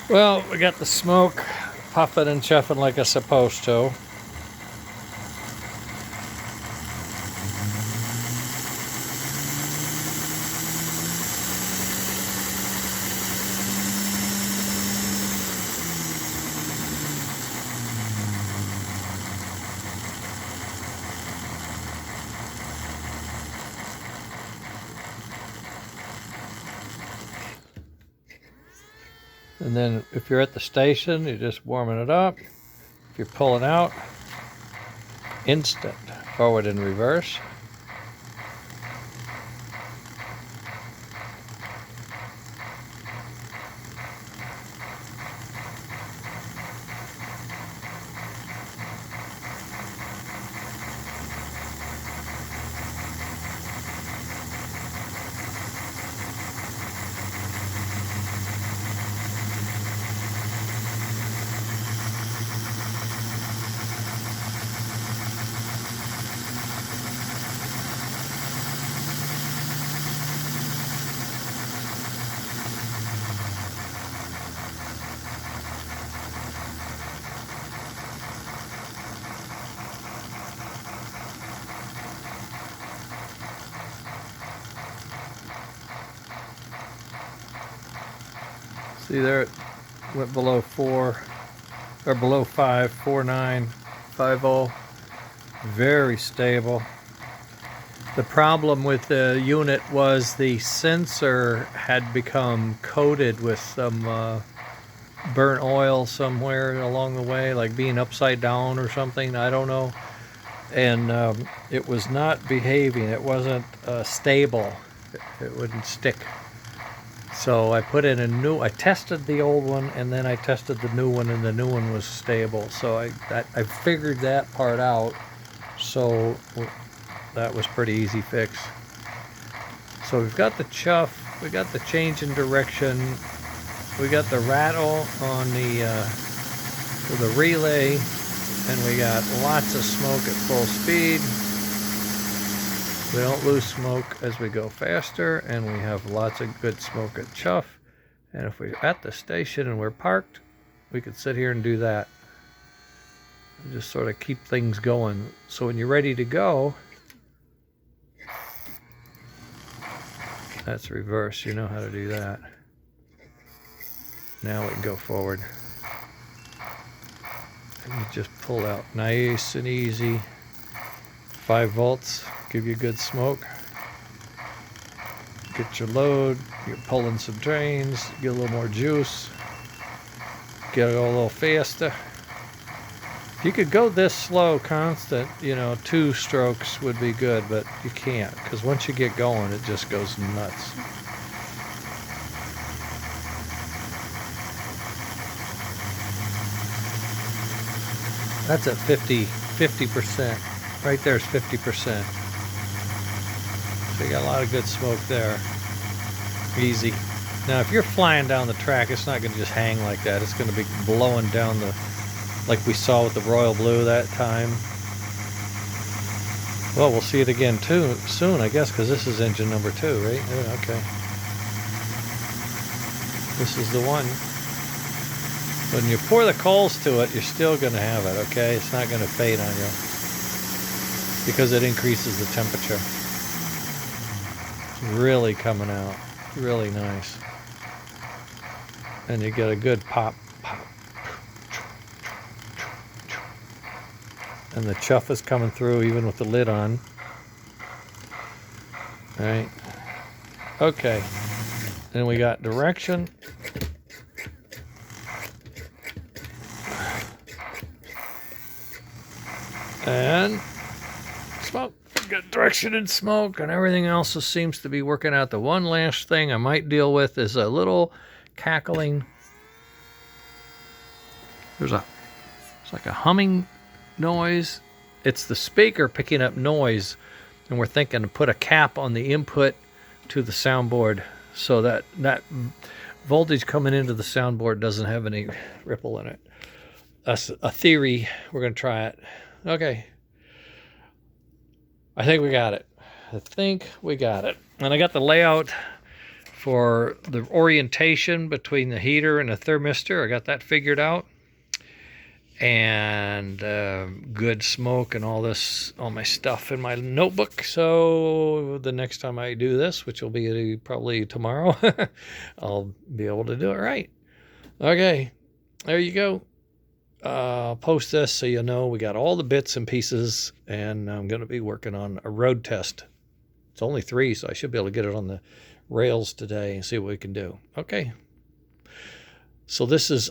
Well, we got the smoke puffing and chuffing like it's supposed to. And then if you're at the station, you're just warming it up. If you're pulling out, instant forward and reverse. See there, it went below 4, or below 5, 4.9, 5.0. Very stable. The problem with the unit was the sensor had become coated with some burnt oil somewhere along the way, like being upside down or something, I don't know. And it was not behaving, it wasn't stable, it wouldn't stick. So I put in a new, I tested the old one and then I tested the new one, and the new one was stable. So I figured that part out. So that was pretty easy fix. So we've got the chuff, we got the change in direction, we got the rattle on the relay, and we got lots of smoke at full speed. We don't lose smoke as we go faster, and we have lots of good smoke at Chuff. And if we're at the station and we're parked, we could sit here and do that. And just sort of keep things going. So when you're ready to go, that's reverse. You know how to do that. Now we can go forward. And you just pull out nice and easy. 5 volts. Give you good smoke. Get your load, you're pulling some drains, get a little more juice, get it a little faster. If you could go this slow, constant, 2 strokes would be good, but you can't, because once you get going, it just goes nuts. That's at 50%. Right there is 50%. So you got a lot of good smoke there. Easy. Now if you're flying down the track, it's not going to just hang like that. It's going to be blowing down like we saw with the Royal Blue that time. Well, we'll see it again soon, I guess, because this is engine number 2, right? Yeah, okay. This is the one. When you pour the coals to it, you're still going to have it, okay? It's not going to fade on you, because it increases the temperature. Really coming out, really nice. And you get a good pop. And the chuff is coming through even with the lid on. All right. Okay. Then we got direction. And smoke. Got direction and smoke, and everything else seems to be working out. The one last thing I might deal with is a little cackling. It's like a humming noise. It's the speaker picking up noise, and we're thinking to put a cap on the input to the soundboard so that voltage coming into the soundboard doesn't have any ripple in it. That's a theory. We're going to try it. Okay. I think we got it. And I got the layout for the orientation between the heater and the thermistor. I got that figured out. And good smoke and all my stuff in my notebook. So the next time I do this, which will be probably tomorrow, I'll be able to do it right. Okay, there you go. I'll post this so you know we got all the bits and pieces, and I'm going to be working on a road test. It's only 3, so I should be able to get it on the rails today and see what we can do. Okay. So this is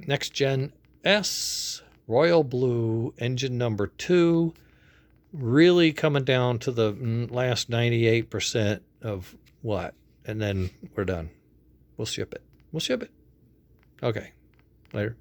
Next Gen S Royal Blue engine number 2, really coming down to the last 98% of what, and then we're done. We'll ship it. Okay, later.